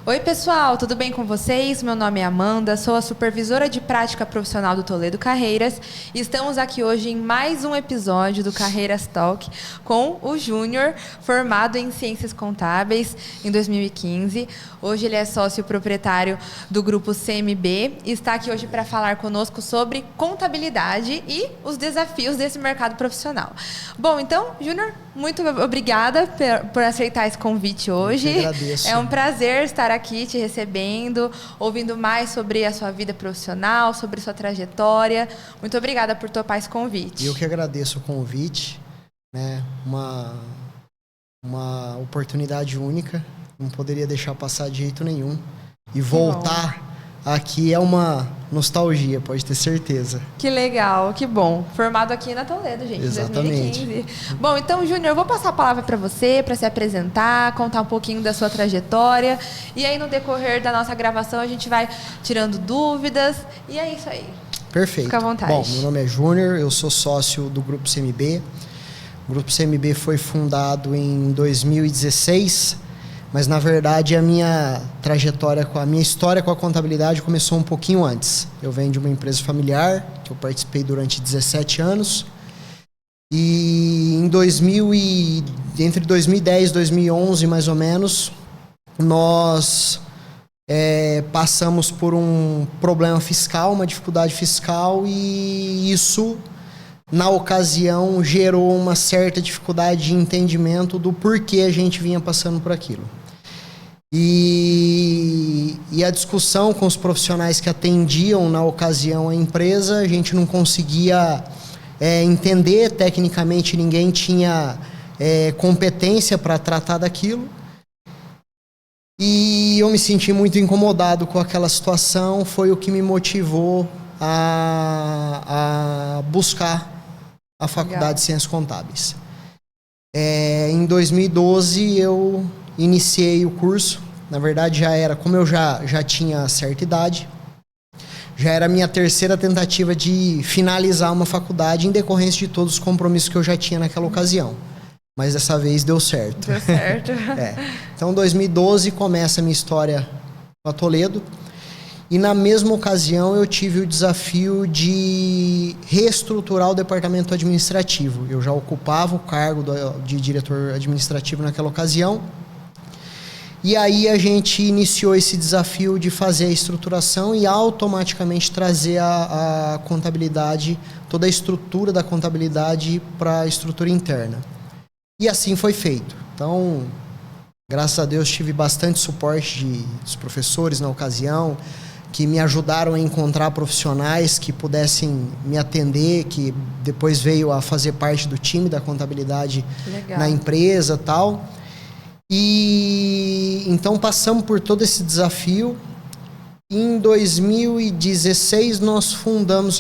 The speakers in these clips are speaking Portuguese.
Oi pessoal, tudo bem com vocês? Meu nome é Amanda, sou a supervisora de prática profissional do Toledo Carreiras e estamos aqui hoje em mais um episódio do Carreiras Talk com o Júnior, formado em Ciências Contábeis em 2015. Hoje ele é sócio proprietário do grupo CMB e está aqui hoje para falar conosco sobre contabilidade e os desafios desse mercado profissional. Bom, então, Júnior, muito obrigada por aceitar esse convite hoje. Eu que agradeço. É um prazer estar aqui te recebendo, ouvindo mais sobre a sua vida profissional, sobre sua trajetória. Muito obrigada por topar esse convite. Eu que agradeço o convite, né? Uma oportunidade única, não poderia deixar passar de jeito nenhum. E voltar aqui é uma nostalgia, pode ter certeza. Que legal, que bom. Formado aqui na Toledo, gente, Exatamente. em 2015. Bom, então, Júnior, eu vou passar a palavra para você, para se apresentar, contar um pouquinho da sua trajetória. E aí, no decorrer da nossa gravação, a gente vai tirando dúvidas. E é isso aí. Perfeito. Fica à vontade. Bom, meu nome é Júnior, eu sou sócio do Grupo CMB. O Grupo CMB foi fundado em 2016, mas na verdade a minha trajetória, a minha história com a contabilidade começou um pouquinho antes. Eu venho de uma empresa familiar, que eu participei durante 17 anos. E entre 2010 e 2011, mais ou menos, nós passamos por um problema fiscal, uma dificuldade fiscal, e isso, na ocasião, gerou uma certa dificuldade de entendimento do porquê a gente vinha passando por aquilo. E a discussão com os profissionais que atendiam, na ocasião, a empresa, a gente não conseguia entender tecnicamente, ninguém tinha competência para tratar daquilo. E eu me senti muito incomodado com aquela situação, foi o que me motivou a buscar a Faculdade de Ciências Contábeis. Em 2012 eu iniciei o curso. Na verdade, como eu já tinha certa idade, já era a minha terceira tentativa de finalizar uma faculdade em decorrência de todos os compromissos que eu já tinha naquela ocasião. Mas dessa vez deu certo. Deu certo. Então, em 2012, começa a minha história com a Toledo. E na mesma ocasião eu tive o desafio de reestruturar o departamento administrativo. Eu já ocupava o cargo de diretor administrativo naquela ocasião. E aí a gente iniciou esse desafio de fazer a estruturação e automaticamente trazer a contabilidade, toda a estrutura da contabilidade para a estrutura interna. E assim foi feito. Então, graças a Deus, tive bastante suporte dos professores na ocasião, que me ajudaram a encontrar profissionais que pudessem me atender, que depois veio a fazer parte do time da contabilidade na empresa e tal. E então passamos por todo esse desafio. Em 2016 nós fundamos,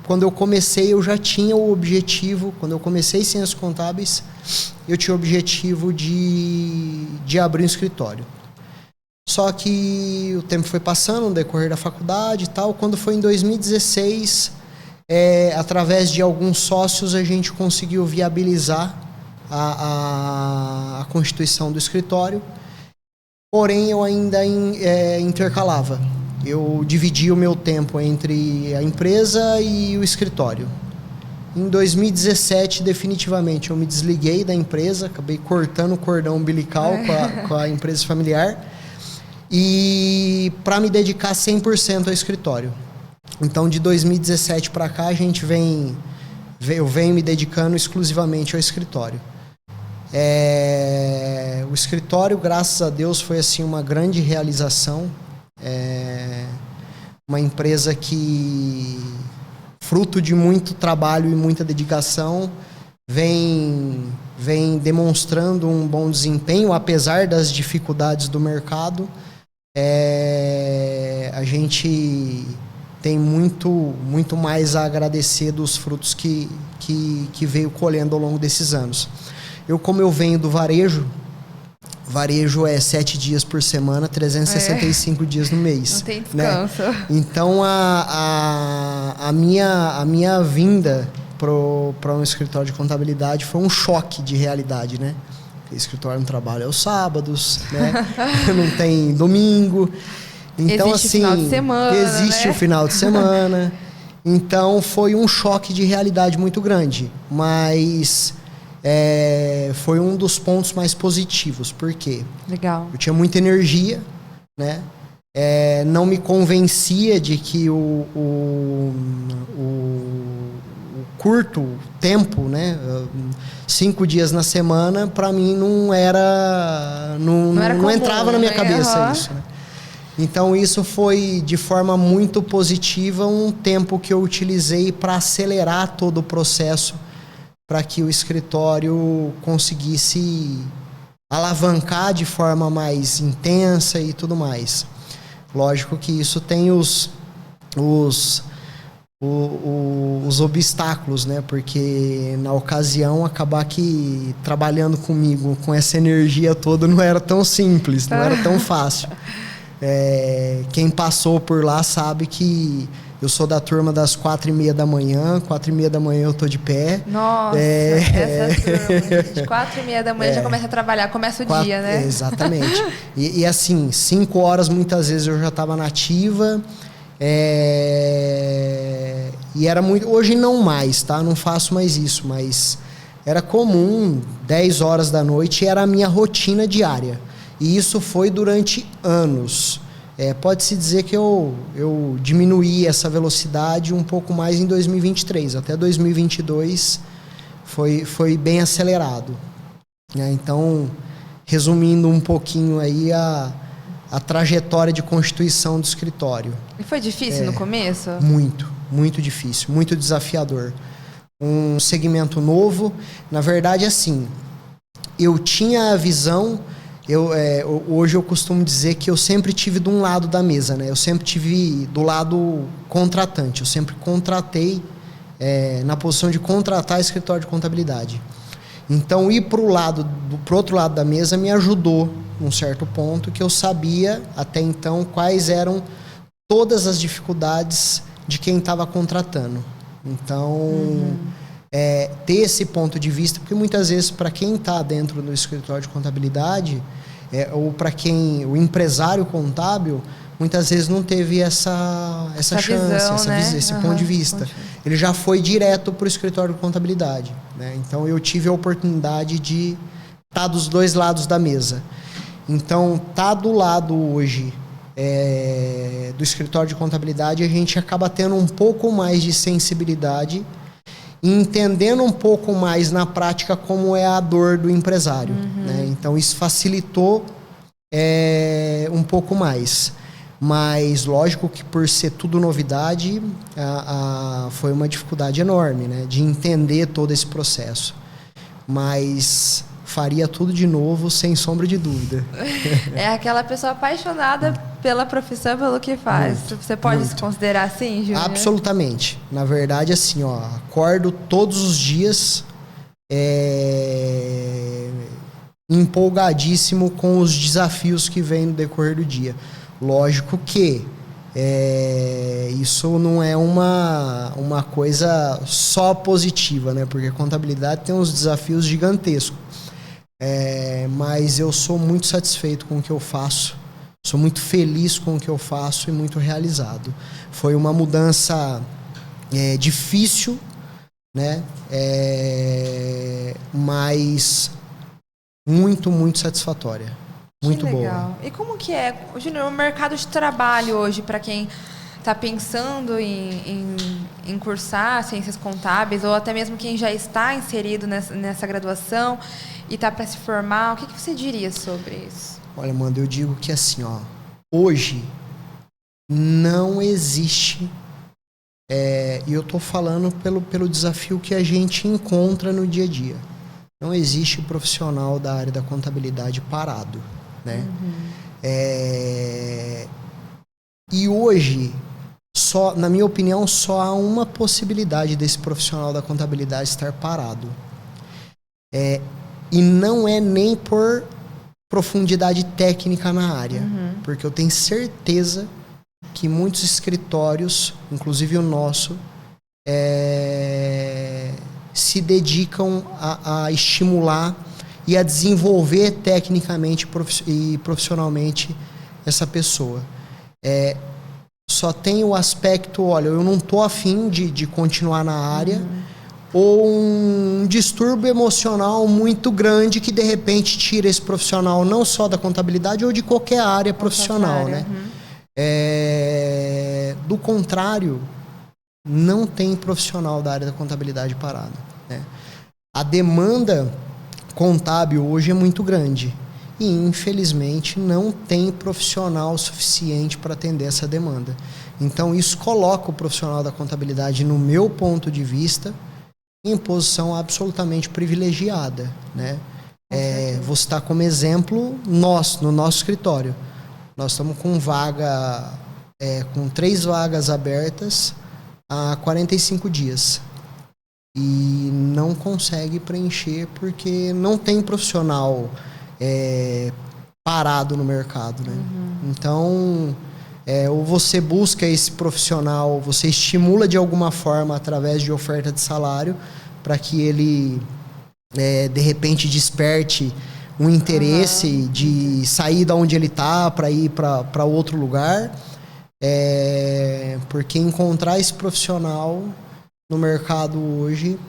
quando eu comecei eu já tinha o objetivo, quando eu comecei Ciências Contábeis, eu tinha o objetivo de abrir um escritório. Só que o tempo foi passando no decorrer da faculdade e tal. Quando foi em 2016, através de alguns sócios, a gente conseguiu viabilizar a constituição do escritório. Porém, eu ainda intercalava. Eu dividia o meu tempo entre a empresa e o escritório. Em 2017, definitivamente, eu me desliguei da empresa, acabei cortando o cordão umbilical com a empresa familiar, e para me dedicar 100% ao escritório. Então, de 2017 para cá, eu venho me dedicando exclusivamente ao escritório. O escritório, graças a Deus, foi assim uma grande realização. Uma empresa que, fruto de muito trabalho e muita dedicação, vem demonstrando um bom desempenho, apesar das dificuldades do mercado. A gente tem muito mais a agradecer dos frutos que veio colhendo ao longo desses anos. Como eu venho do varejo é 7 dias por semana, 365 dias no mês. Não tem descanso. Né? Então, a minha vinda para um escritório de contabilidade foi um choque de realidade, né? escritório não trabalha aos sábados, né? Não tem domingo. Então, existe assim, final de semana, existe né? o final de semana. Então, foi um choque de realidade muito grande. Mas foi um dos pontos mais positivos. Por quê? Legal. Eu tinha muita energia, né? Não me convencia de que o curto tempo, né? 5 dias na semana, para mim não era... Não entrava na minha cabeça isso, né? Então, isso foi, de forma muito positiva, um tempo que eu utilizei para acelerar todo o processo, para que o escritório conseguisse alavancar de forma mais intensa e tudo mais. Lógico que isso tem os obstáculos, né? Porque na ocasião acabar que trabalhando comigo com essa energia toda não era tão simples, não era tão fácil. Quem passou por lá sabe que eu sou da turma das 4h30 da manhã, 4h30 da manhã eu tô de pé. Nossa, essa turma, de 4h30 da manhã já começa a trabalhar, começa o dia, né? Exatamente. E assim, 5 horas muitas vezes eu já estava nativa. E era muito... Hoje não mais, tá? Não faço mais isso, mas era comum, 10 horas da noite era a minha rotina diária. E isso foi durante anos. Pode-se dizer que eu diminuí essa velocidade um pouco mais em 2023. Até 2022 foi bem acelerado. Então, resumindo um pouquinho aí a trajetória de constituição do escritório. E foi difícil no começo? Muito difícil, muito desafiador. Um segmento novo. Na verdade, assim, eu tinha a visão... hoje eu costumo dizer que eu sempre tive de um lado da mesa, né? Eu sempre tive do lado contratante. Eu sempre contratei na posição de contratar escritório de contabilidade. Então, ir para o outro lado da mesa me ajudou num certo ponto, que eu sabia até então quais eram todas as dificuldades de quem estava contratando. Então, ter esse ponto de vista, porque muitas vezes para quem está dentro do escritório de contabilidade, ou para quem, o empresário contábil, muitas vezes não teve essa chance, visão, né? esse ponto de vista. Ele já foi direto para o escritório de contabilidade, né? Então eu tive a oportunidade de estar dos dois lados da mesa. Então, tá do lado hoje do escritório de contabilidade, a gente acaba tendo um pouco mais de sensibilidade e entendendo um pouco mais na prática como é a dor do empresário, né? Então, isso facilitou um pouco mais. Mas, lógico que por ser tudo novidade, foi uma dificuldade enorme, né? De entender todo esse processo. Mas faria tudo de novo, sem sombra de dúvida. É aquela pessoa apaixonada pela profissão, pelo que faz. Você pode se considerar assim, Júnior? Absolutamente. Na verdade, assim, acordo todos os dias empolgadíssimo com os desafios que vêm no decorrer do dia. Lógico que isso não é uma coisa só positiva, né? Porque a contabilidade tem uns desafios gigantescos. Mas eu sou muito satisfeito com o que eu faço, sou muito feliz com o que eu faço e muito realizado. Foi uma mudança difícil, né? Mas muito, muito satisfatória. Muito boa. E como que é, Júnior, o mercado de trabalho hoje para quem está pensando em cursar ciências contábeis, ou até mesmo quem já está inserido nessa graduação e está para se formar, o que você diria sobre isso? Olha, Amanda, eu digo que assim, hoje não existe, e eu estou falando pelo desafio que a gente encontra no dia a dia. Não existe profissional da área da contabilidade parado, né? E hoje, na minha opinião, só há uma possibilidade desse profissional da contabilidade estar parado. E não é nem por profundidade técnica na área, porque eu tenho certeza que muitos escritórios, inclusive o nosso, se dedicam a estimular e a desenvolver tecnicamente e profissionalmente essa pessoa. Só tem o aspecto, olha, eu não estou afim de continuar na área, ou um distúrbio emocional muito grande que de repente tira esse profissional não só da contabilidade ou de qualquer área profissional, né? Do contrário, não tem profissional da área da contabilidade parado, né? A demanda contábil hoje é muito grande e infelizmente não tem profissional suficiente para atender essa demanda. Então isso coloca o profissional da contabilidade, no meu ponto de vista, em posição absolutamente privilegiada, né? Vou citar como exemplo no nosso escritório. Nós estamos com com 3 vagas abertas há 45 dias. E não consegue preencher porque não tem profissional parado no mercado, né? Então, ou você busca esse profissional, você estimula de alguma forma através de oferta de salário para que ele de repente desperte um interesse de sair da onde ele está para ir para outro lugar, porque encontrar esse profissional no mercado hoje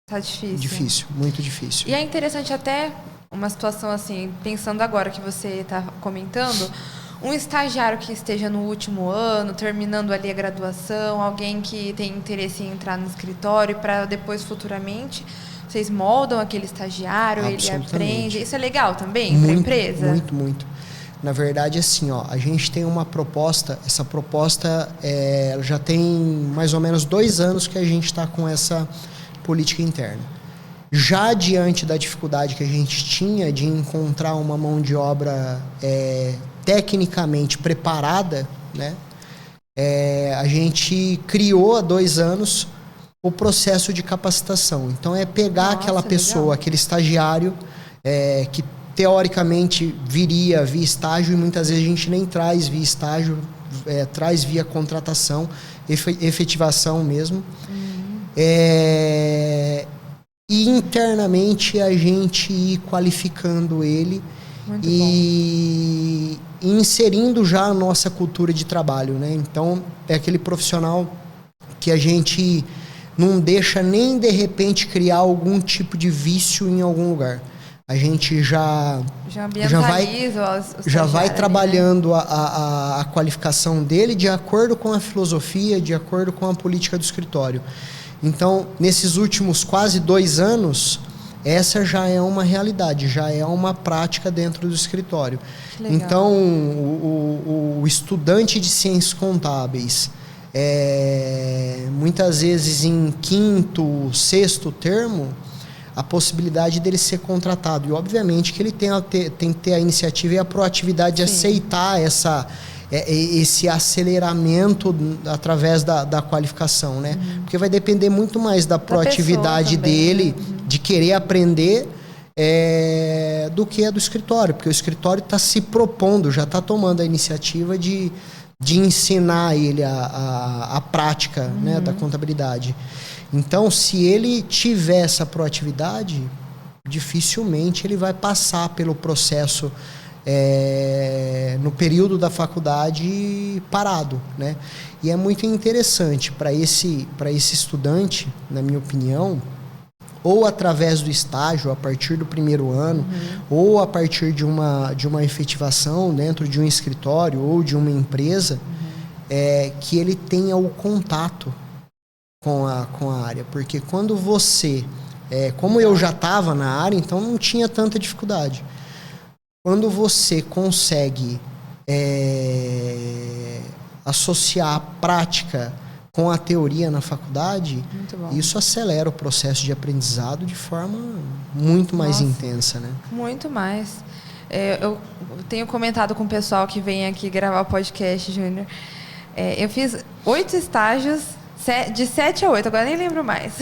tá difícil. Difícil, muito difícil. E é interessante até uma situação assim, pensando agora que você está comentando, um estagiário que esteja no último ano, terminando ali a graduação, alguém que tem interesse em entrar no escritório para depois futuramente vocês moldam aquele estagiário, ele aprende. Isso é legal também para a empresa? Muito, muito. Na verdade, assim, a gente tem uma proposta, essa proposta já tem mais ou menos 2 anos que a gente está com essa política interna. Já diante da dificuldade que a gente tinha de encontrar uma mão de obra tecnicamente preparada, né, a gente criou há 2 anos o processo de capacitação. Então, pegar aquela pessoa, legal, aquele estagiário que teoricamente viria via estágio, e muitas vezes a gente nem traz via estágio, traz via contratação, efetivação mesmo. E internamente a gente ir qualificando ele e inserindo já a nossa cultura de trabalho, né? Então, é aquele profissional que a gente não deixa nem de repente criar algum tipo de vício em algum lugar. A gente já vai trabalhando, né, a qualificação dele de acordo com a filosofia, de acordo com a política do escritório. Então, nesses últimos quase 2 anos, essa já é uma realidade, já é uma prática dentro do escritório. Então, o estudante de ciências contábeis, muitas vezes em 5º, 6º termo, a possibilidade dele ser contratado. E, obviamente, que ele tem que ter a iniciativa e a proatividade de aceitar esse aceleramento através da qualificação, né? Porque vai depender muito mais da proatividade dele, de querer aprender, do que a do escritório. Porque o escritório está se propondo, já está tomando a iniciativa de ensinar ele a prática, né, da contabilidade. Então, se ele tiver essa proatividade, dificilmente ele vai passar pelo processo no período da faculdade parado, né? E é muito interessante para esse estudante, na minha opinião, ou através do estágio, a partir do 1º ano, ou a partir de uma efetivação dentro de um escritório ou de uma empresa, que ele tenha o contato com a área. Porque quando você... como eu já estava na área, então não tinha tanta dificuldade. Quando você consegue associar a prática com a teoria na faculdade, isso acelera o processo de aprendizado de forma muito mais intensa, né? Muito mais. Eu tenho comentado com o pessoal que vem aqui gravar o podcast, Júnior. Eu fiz 8 estágios, de 7 a 8, agora nem lembro mais,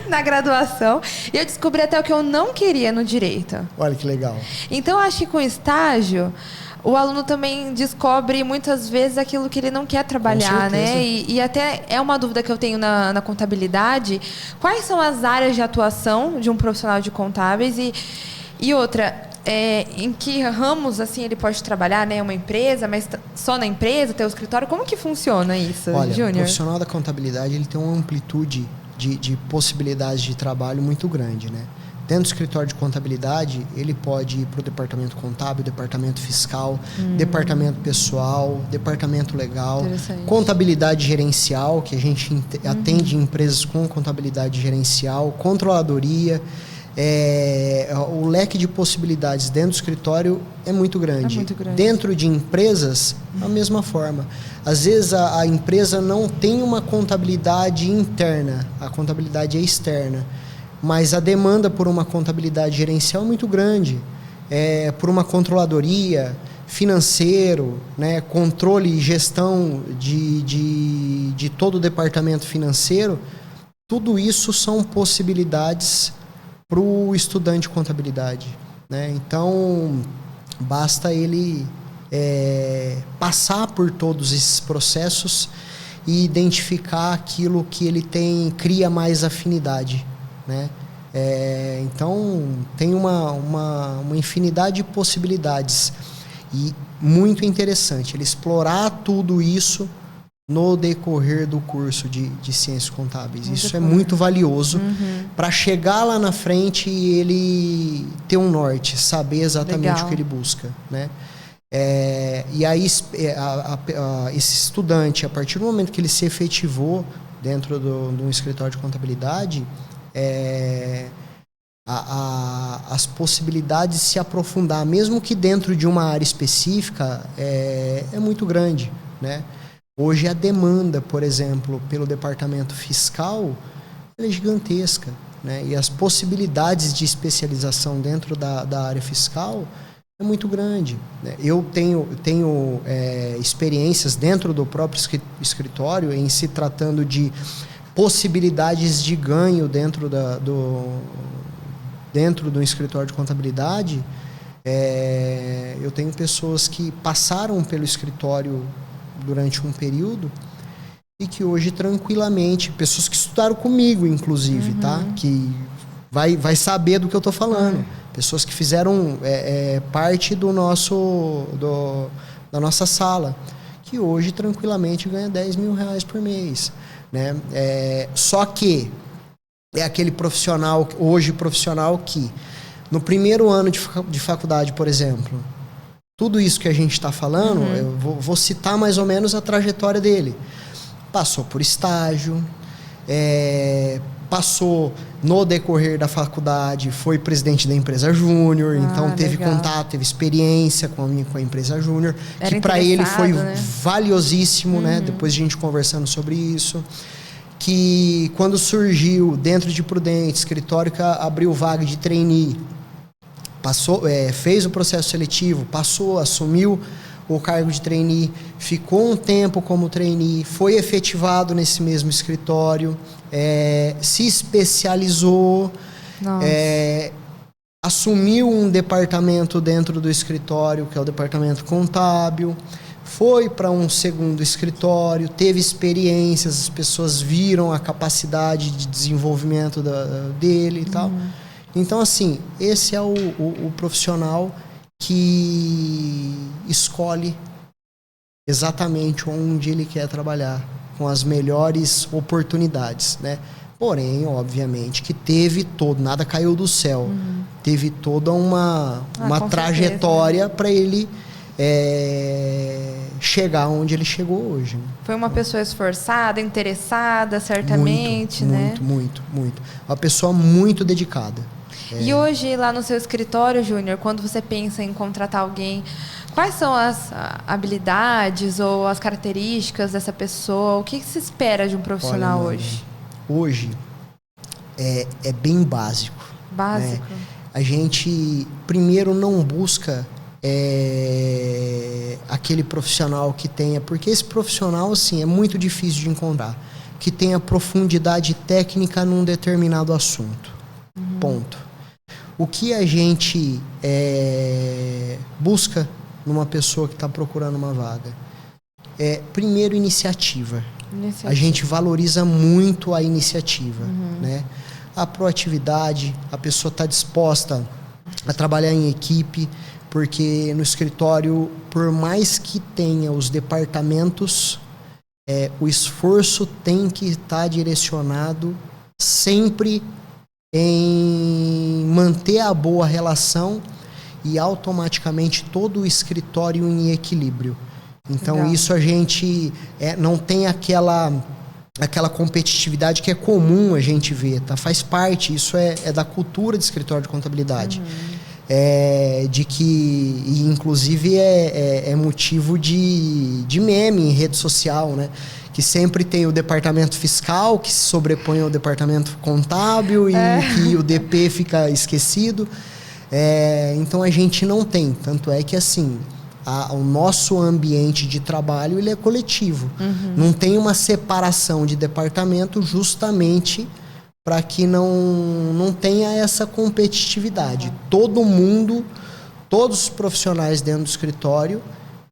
na graduação. E eu descobri até o que eu não queria no direito. Olha que legal. Então, acho que com estágio, o aluno também descobre muitas vezes aquilo que ele não quer trabalhar, né? E até é uma dúvida que eu tenho na contabilidade. Quais são as áreas de atuação de um profissional de contábeis? E outra, em que ramos assim ele pode trabalhar, né? Uma empresa, mas só na empresa, ter o escritório? Como que funciona isso, Olha, Júnior? O profissional da contabilidade ele tem uma amplitude de possibilidades de trabalho muito grande, né? Dentro do escritório de contabilidade, ele pode ir para o departamento contábil, departamento fiscal, departamento pessoal, departamento legal, contabilidade gerencial, que a gente atende empresas com contabilidade gerencial, controladoria. O leque de possibilidades dentro do escritório é muito grande. Dentro de empresas, a mesma forma. Às vezes a empresa não tem uma contabilidade interna, a contabilidade é externa, mas a demanda por uma contabilidade gerencial é muito grande. Por uma controladoria, financeiro, né, controle e gestão de todo o departamento financeiro, tudo isso são possibilidades para o estudante de contabilidade, né? Então, basta ele passar por todos esses processos e identificar aquilo que ele cria mais afinidade, né? Então, tem uma infinidade de possibilidades e muito interessante ele explorar tudo isso no decorrer do curso de Ciências Contábeis. Isso é muito valioso para chegar lá na frente e ele ter um norte, saber exatamente o que ele busca, né? E aí esse estudante, a partir do momento que ele se efetivou dentro de um escritório de contabilidade, as possibilidades de se aprofundar, mesmo que dentro de uma área específica, é muito grande, né? Hoje a demanda, por exemplo, pelo departamento fiscal é gigantesca, né? E as possibilidades de especialização dentro da área fiscal é muito grande, né? Eu tenho experiências dentro do próprio escritório em se tratando de possibilidades de ganho dentro do escritório de contabilidade. Eu tenho pessoas que passaram pelo escritório durante um período e que hoje tranquilamente, pessoas que estudaram comigo inclusive, tá? Que vai saber do que eu estou falando, pessoas que fizeram parte da nossa sala, que hoje tranquilamente ganha R$10 mil por mês, né? Só que é aquele profissional que no primeiro ano de faculdade, por exemplo, tudo isso que a gente está falando, eu vou citar mais ou menos a trajetória dele. Passou por estágio, passou no decorrer da faculdade, foi presidente da empresa júnior, então teve contato, teve experiência com a empresa júnior, que para ele foi valiosíssimo, né? Depois a gente conversando sobre isso. Que quando surgiu dentro de Prudente, escritório que abriu vaga de trainee, fez o processo seletivo, assumiu o cargo de trainee, ficou um tempo como trainee, foi efetivado nesse mesmo escritório, se especializou, assumiu um departamento dentro do escritório, que é o departamento contábil, foi para um segundo escritório, teve experiências, as pessoas viram a capacidade de desenvolvimento dele e tal. Então, assim, esse é o profissional que escolhe exatamente onde ele quer trabalhar, com as melhores oportunidades, né? Porém, obviamente, que nada caiu do céu. Teve toda uma trajetória para ele chegar onde ele chegou hoje. Né? Foi uma pessoa esforçada, interessada, certamente, né? Muito. Uma pessoa muito dedicada. E hoje, lá no seu escritório, Júnior, quando você pensa em contratar alguém, quais são as habilidades ou as características dessa pessoa? O que se espera de um profissional hoje? Hoje é bem básico. Básico? Né? A gente, primeiro, não busca aquele profissional que tenha... Porque esse profissional, assim, é muito difícil de encontrar. Que tenha profundidade técnica num determinado assunto. Ponto. O que a gente busca numa pessoa que está procurando uma vaga? Primeiro, iniciativa. A gente valoriza muito a iniciativa, né? A proatividade, a pessoa está disposta a trabalhar em equipe, porque no escritório, por mais que tenha os departamentos, o esforço tem que estar direcionado sempre em manter a boa relação e automaticamente todo o escritório em equilíbrio. Então, legal. Isso a gente não tem aquela competitividade que é comum a gente ver, tá? Faz parte, isso é da cultura de escritório de contabilidade. De que, e inclusive, é motivo de meme em rede social, né? Que sempre tem o departamento fiscal que se sobrepõe ao departamento contábil e que o DP fica esquecido. Então, a gente não tem. Tanto é que, assim, o nosso ambiente de trabalho ele é coletivo. Não tem uma separação de departamento justamente para que não tenha essa competitividade. Todo mundo, todos os profissionais dentro do escritório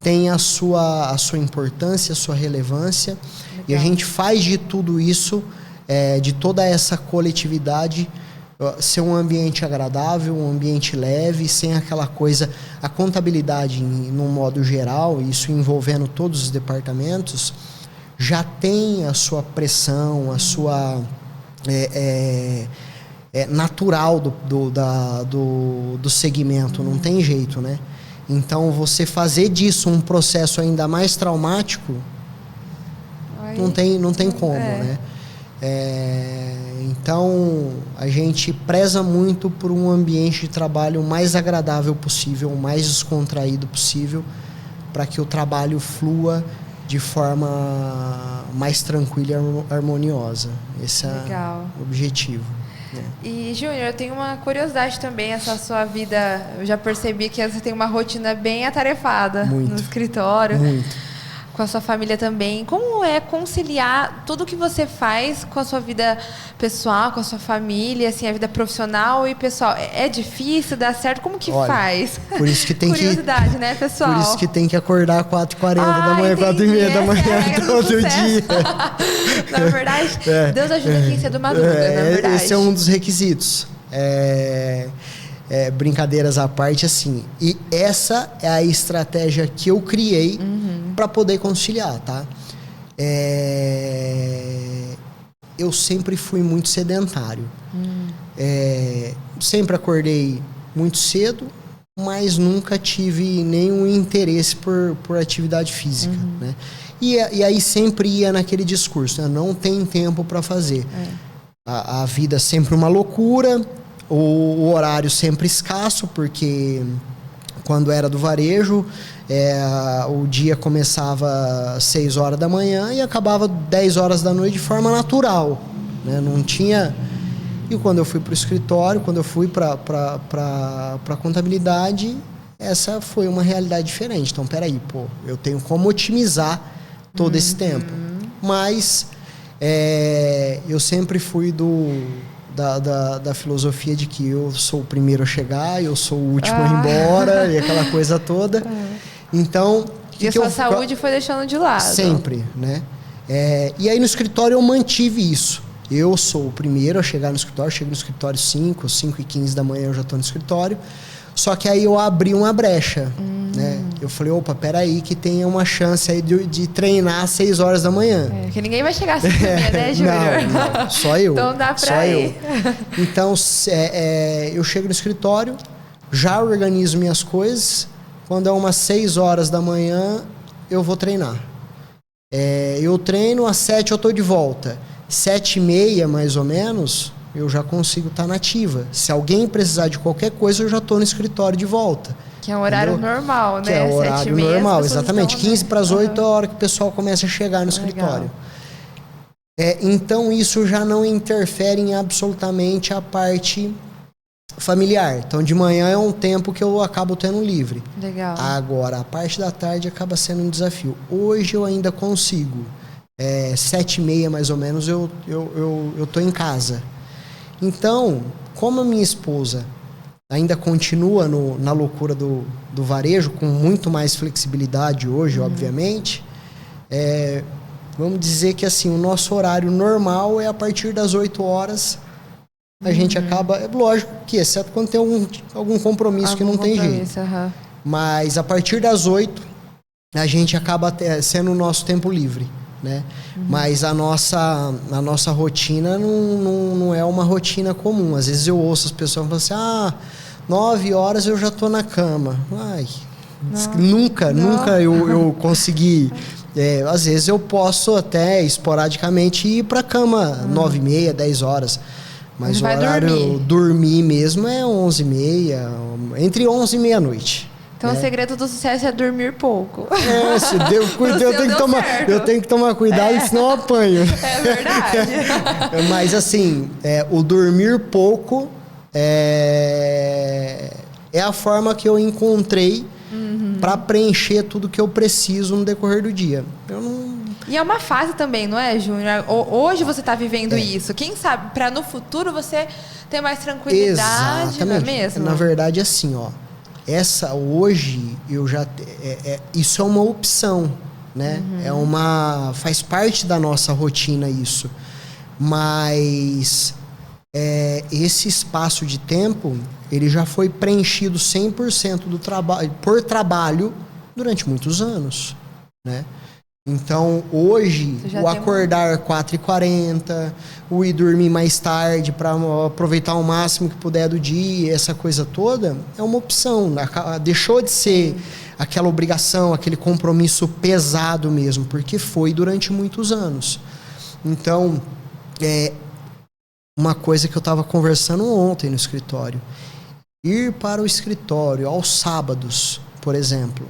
têm a sua importância, a sua relevância. Legal. E a gente faz de tudo isso, de toda essa coletividade, ser um ambiente agradável, um ambiente leve, sem aquela coisa... A contabilidade, no modo geral, isso envolvendo todos os departamentos, já tem a sua pressão, a sua... natural do segmento, não tem jeito, né? Então, você fazer disso um processo ainda mais traumático, não tem como, né? Então, a gente preza muito por um ambiente de trabalho mais agradável possível, mais descontraído possível, para que o trabalho flua de forma mais tranquila e harmoniosa. Esse é o objetivo. Né? E, Júnior, eu tenho uma curiosidade também, essa sua vida, eu já percebi que você tem uma rotina bem atarefada no escritório. Muito. Com a sua família também. Como é conciliar tudo que você faz com a sua vida pessoal, com a sua família, assim, a vida profissional e pessoal? É difícil, dá certo? Como que faz? Por isso que tem curiosidade, né, pessoal? Por isso que tem que acordar 4h40 da manhã, 4h30 da manhã, todo dia. Na verdade, Deus ajuda quem cedo madruga, na verdade. Esse é um dos requisitos. Brincadeiras à parte, assim. E essa é a estratégia que eu criei para poder conciliar, tá? Eu sempre fui muito sedentário. Sempre acordei muito cedo, mas nunca tive nenhum interesse por atividade física, né? E aí sempre ia naquele discurso, né? Não tem tempo para fazer. A vida é sempre uma loucura, o horário sempre escasso, porque quando era do varejo, o dia começava às 6 horas da manhã e acabava 10 horas da noite de forma natural, né? Não tinha... E quando eu fui para o escritório, quando eu fui para a contabilidade, essa foi uma realidade diferente. Então, peraí, eu tenho como otimizar todo esse tempo. Mas eu sempre fui da filosofia de que eu sou o primeiro a chegar, eu sou o último a ir embora, e aquela coisa toda. Então... E a sua saúde foi deixando de lado. Sempre, né? E aí no escritório eu mantive isso. Eu sou o primeiro a chegar no escritório, chego no escritório 5h15 da manhã eu já estou no escritório. Só que aí eu abri uma brecha, né? Eu falei, peraí, que tem uma chance aí de treinar às 6 horas da manhã. Porque ninguém vai chegar às 5h30, né, Júnior? Não, só eu. Então dá pra ir. Então, eu chego no escritório, já organizo minhas coisas. Quando é umas 6 horas da manhã, eu vou treinar. Eu treino, às 7 eu estou de volta. 7h30, mais ou menos, eu já consigo estar nativa. Se alguém precisar de qualquer coisa, eu já estou no escritório de volta. Que é um horário normal, né? Que é o horário normal, exatamente. 7h15 é a hora que o pessoal começa a chegar no escritório. Então, isso já não interfere em absolutamente a parte familiar. Então, de manhã é um tempo que eu acabo tendo livre. Legal. Agora, a parte da tarde acaba sendo um desafio. Hoje eu ainda consigo. 7h30, mais ou menos, eu tô em casa. Então, como a minha esposa ainda continua na loucura do varejo, com muito mais flexibilidade hoje, obviamente. Vamos dizer que assim, o nosso horário normal é a partir das 8 horas. A gente acaba, é lógico que, exceto quando tem algum compromisso que não tem jeito. Mas a partir das 8, a gente acaba sendo o nosso tempo livre, né? Mas a nossa rotina não é uma rotina comum. Às vezes eu ouço as pessoas falando assim, 9 horas eu já tô na cama. Nunca eu consegui. Às vezes eu posso até esporadicamente ir para cama 9h30, 10 horas. Mas o horário dormir mesmo é 11h30, entre 11 e meia-noite. Então, o segredo do sucesso é dormir pouco. Eu tenho que tomar cuidado, senão eu apanho. É verdade. Mas, assim, o dormir pouco é a forma que eu encontrei para preencher tudo que eu preciso no decorrer do dia. E é uma fase também, não é, Júnior? Hoje você está vivendo isso. Quem sabe, para no futuro você ter mais tranquilidade, exatamente. Não é mesmo? Na verdade, assim, hoje eu já isso é uma opção, né? Faz parte da nossa rotina isso. Mas esse espaço de tempo, ele já foi preenchido 100% por trabalho durante muitos anos, né? Então, hoje, o acordar 4h40, o ir dormir mais tarde para aproveitar o máximo que puder do dia, essa coisa toda, é uma opção. Deixou de ser aquela obrigação, aquele compromisso pesado mesmo, porque foi durante muitos anos. Então, uma coisa que eu estava conversando ontem no escritório. Ir para o escritório aos sábados, por exemplo,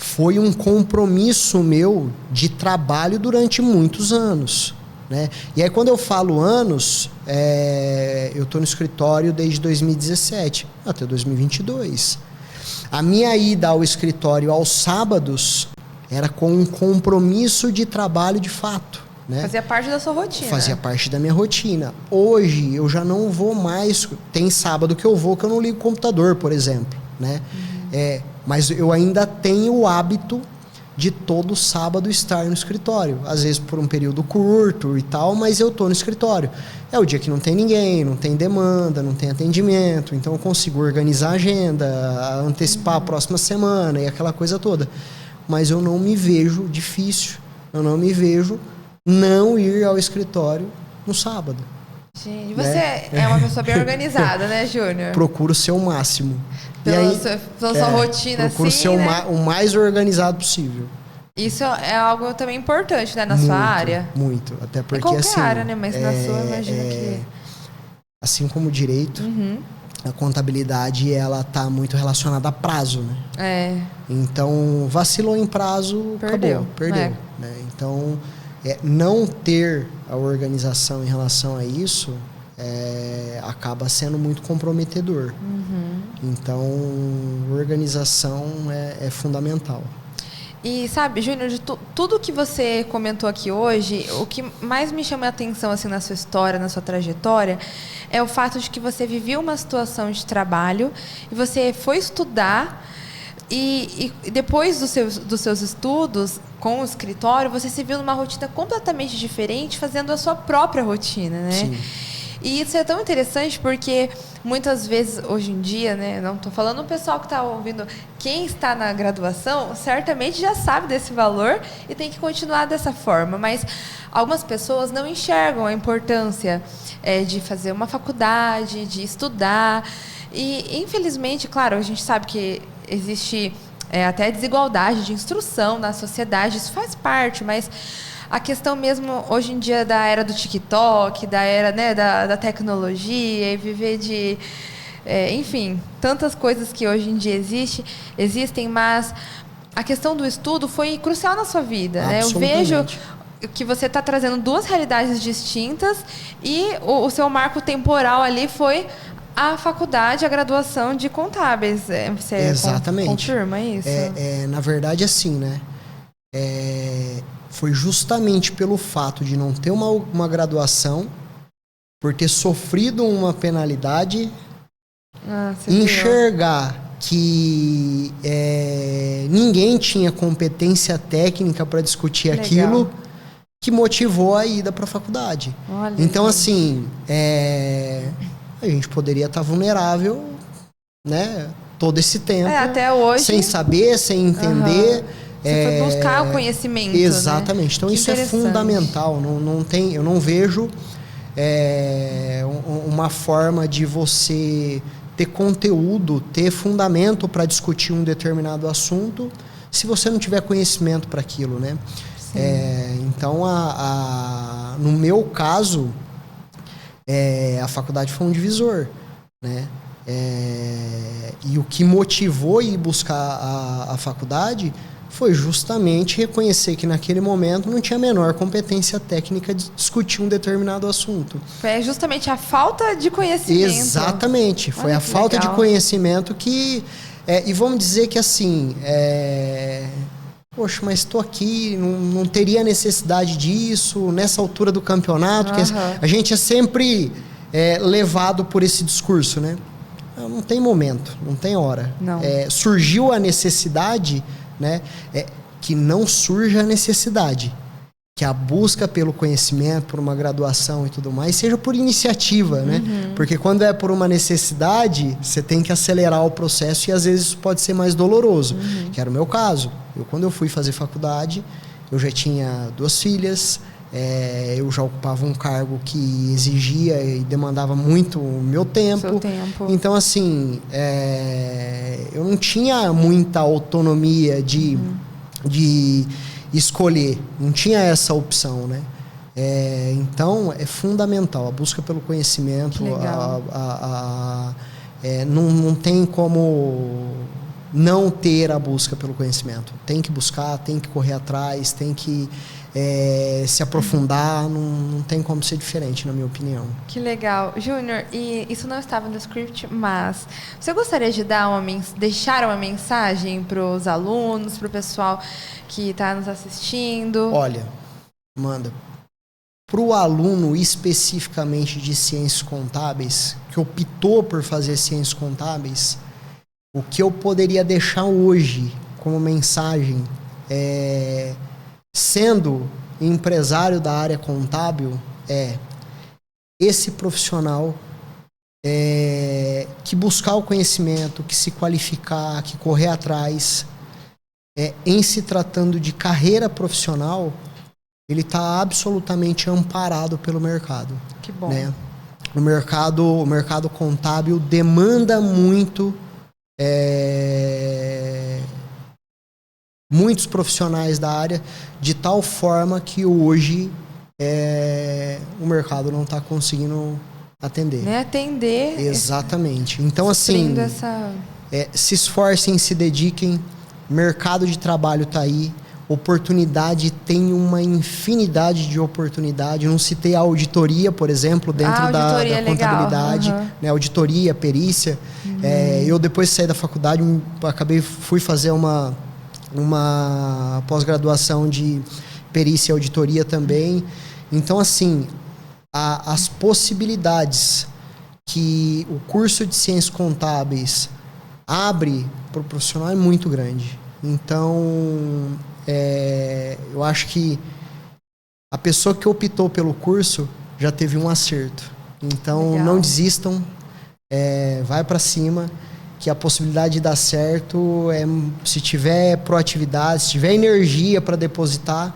foi um compromisso meu de trabalho durante muitos anos, né? E aí, quando eu falo anos, eu estou no escritório desde 2017 até 2022. A minha ida ao escritório aos sábados era com um compromisso de trabalho de fato, né? Fazia parte da sua rotina. Fazia parte da minha rotina. Hoje, eu já não vou mais. Tem sábado que eu não ligo o computador, por exemplo, né? Mas eu ainda tenho o hábito de todo sábado estar no escritório. Às vezes por um período curto e tal, mas eu estou no escritório. É o dia que não tem ninguém, não tem demanda, não tem atendimento. Então eu consigo organizar a agenda, antecipar a próxima semana e aquela coisa toda. Mas eu não me vejo difícil. Eu não me vejo não ir ao escritório no sábado. Gente, você é uma pessoa bem organizada, né, Júnior? Procuro ser o máximo. Pela sua rotina, procuro assim, ser o mais organizado possível. Isso é algo também importante, né, na sua área? Muito, até porque, em qualquer assim, área, né, mas na sua, imagino que... Assim como o direito, a contabilidade, ela tá muito relacionada a prazo, né? Então, vacilou em prazo, perdeu. Né? Então, não ter a organização em relação a isso acaba sendo muito comprometedor. Então, organização é fundamental. E sabe, Júnior, de tudo que você comentou aqui hoje, o que mais me chama a atenção assim, na sua história, na sua trajetória, é o fato de que você viveu uma situação de trabalho e você foi estudar e depois dos seus estudos com o escritório, você se viu numa rotina completamente diferente, fazendo a sua própria rotina, né? Sim. E isso é tão interessante porque muitas vezes, hoje em dia, né, não estou falando o pessoal que está ouvindo, quem está na graduação certamente já sabe desse valor e tem que continuar dessa forma, mas algumas pessoas não enxergam a importância de fazer uma faculdade, de estudar e, infelizmente, claro, a gente sabe que existe até desigualdade de instrução na sociedade, isso faz parte, mas a questão mesmo, hoje em dia, da era do TikTok, da era, né, da tecnologia, e viver de... enfim, tantas coisas que hoje em dia existem, mas a questão do estudo foi crucial na sua vida, né? Eu vejo que você está trazendo duas realidades distintas e o seu marco temporal ali foi a faculdade, a graduação de contábeis. Você Exatamente. Confirma isso? Na verdade, assim, né? Foi justamente pelo fato de não ter uma graduação, por ter sofrido uma penalidade, enxergar que ninguém tinha competência técnica para discutir aquilo, que motivou a ida para a faculdade. Olha, então, gente. assim, a gente poderia estar vulnerável, né, todo esse tempo, até hoje, sem saber, sem entender. Você foi buscar o conhecimento. Exatamente. Né? Então, que isso é fundamental. Eu não vejo uma forma de você ter conteúdo, ter fundamento para discutir um determinado assunto, se você não tiver conhecimento para aquilo, né? Então, no meu caso, a faculdade foi um divisor, né? E o que motivou ir buscar a faculdade foi justamente reconhecer que naquele momento não tinha a menor competência técnica de discutir um determinado assunto. Foi justamente a falta de conhecimento. Exatamente. Foi a falta de conhecimento que... e vamos dizer que assim... poxa, mas estou aqui, não teria necessidade disso nessa altura do campeonato. Que a gente é sempre levado por esse discurso, né? Não tem momento, não tem hora. Não. Surgiu a necessidade, né? Que não surja a necessidade. Que a busca pelo conhecimento, por uma graduação e tudo mais, seja por iniciativa, né? Porque quando é por uma necessidade, você tem que acelerar o processo e às vezes isso pode ser mais doloroso. Que era o meu caso. Quando eu fui fazer faculdade, eu já tinha 2 filhas, eu já ocupava um cargo que exigia e demandava muito o meu tempo. Seu tempo. Então, assim, eu não tinha muita autonomia de escolher, não tinha essa opção, né? Então, é fundamental a busca pelo conhecimento. Não tem como não ter a busca pelo conhecimento. Tem que buscar, tem que correr atrás, tem que se aprofundar, não tem como ser diferente, na minha opinião. Que legal. Júnior, e isso não estava no script, mas você gostaria de deixar uma mensagem para os alunos, para o pessoal que está nos assistindo? Olha, Amanda, para o aluno especificamente de ciências contábeis, que optou por fazer ciências contábeis, o que eu poderia deixar hoje como mensagem sendo empresário da área contábil, esse profissional que buscar o conhecimento, que se qualificar, que correr atrás, em se tratando de carreira profissional, ele está absolutamente amparado pelo mercado. Que bom. Né? O mercado contábil demanda muito muitos profissionais da área, de tal forma que hoje o mercado não está conseguindo atender. Né? Atender. Exatamente. Então, assim, se esforcem, se dediquem, mercado de trabalho está aí, oportunidade, tem uma infinidade de oportunidade. Não citei a auditoria, por exemplo, dentro da contabilidade, né? Auditoria, perícia. Eu, depois de sair da faculdade, fui fazer uma pós-graduação de perícia e auditoria também. Então, assim, as possibilidades que o curso de ciências contábeis abre para o profissional é muito grande. Então, eu acho que a pessoa que optou pelo curso já teve um acerto. Então, legal. Não desistam, vai para cima, que a possibilidade de dar certo se tiver proatividade, se tiver energia para depositar,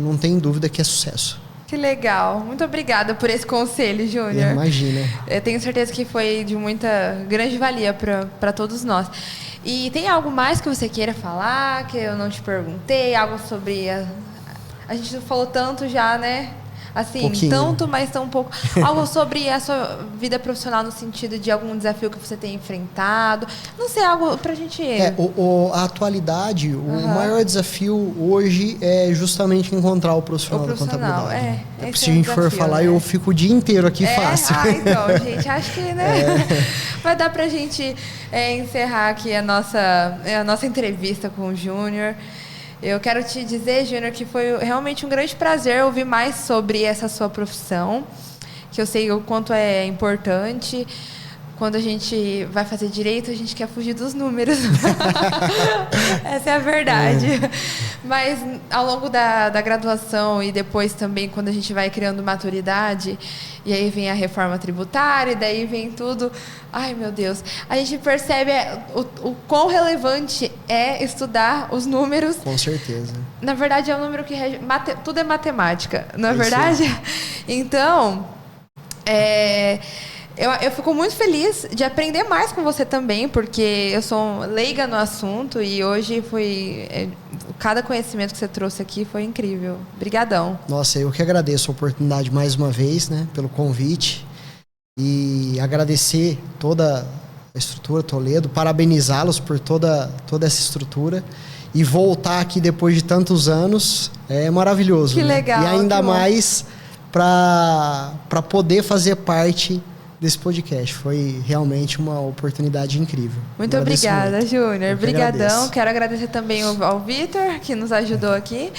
não tem dúvida que é sucesso. Que legal. Muito obrigada por esse conselho, Júnior. Imagina. Eu tenho certeza que foi de muita grande valia para todos nós. E tem algo mais que você queira falar, que eu não te perguntei? Algo sobre... A gente falou tanto já, né? Assim, pouquinho. Tanto, mas tão pouco. Algo sobre a sua vida profissional no sentido de algum desafio que você tem enfrentado. Não sei, algo pra gente... A atualidade, o maior desafio hoje é justamente encontrar o profissional da contabilidade. Se a gente for falar, eu fico o dia inteiro aqui fácil. Então, gente, acho que, né? Vai dar pra gente encerrar aqui a nossa entrevista com o Júnior. Eu quero te dizer, Júnior, que foi realmente um grande prazer ouvir mais sobre essa sua profissão, que eu sei o quanto é importante. quando a gente vai fazer direito, a gente quer fugir dos números. Essa é a verdade. Mas ao longo da graduação e depois também quando a gente vai criando maturidade, e aí vem a reforma tributária, e daí vem tudo. Ai, meu Deus. A gente percebe o quão relevante é estudar os números. Com certeza. Na verdade, é um número que rege... tudo é matemática, não é verdade? Então, eu fico muito feliz de aprender mais com você também, porque eu sou leiga no assunto e hoje cada conhecimento que você trouxe aqui foi incrível. Obrigadão. Nossa, eu que agradeço a oportunidade mais uma vez, né, pelo convite. E agradecer toda a estrutura Toledo, parabenizá-los por toda essa estrutura. E voltar aqui depois de tantos anos é maravilhoso. Que legal. E ainda mais para poder fazer parte desse podcast. Foi realmente uma oportunidade incrível. Muito obrigada, Júnior. Obrigadão. Quero agradecer também ao Vitor, que nos ajudou aqui.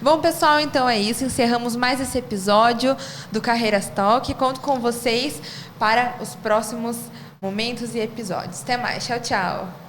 Bom, pessoal, então é isso. Encerramos mais esse episódio do Carreiras Talk. Conto com vocês para os próximos momentos e episódios. Até mais. Tchau, tchau.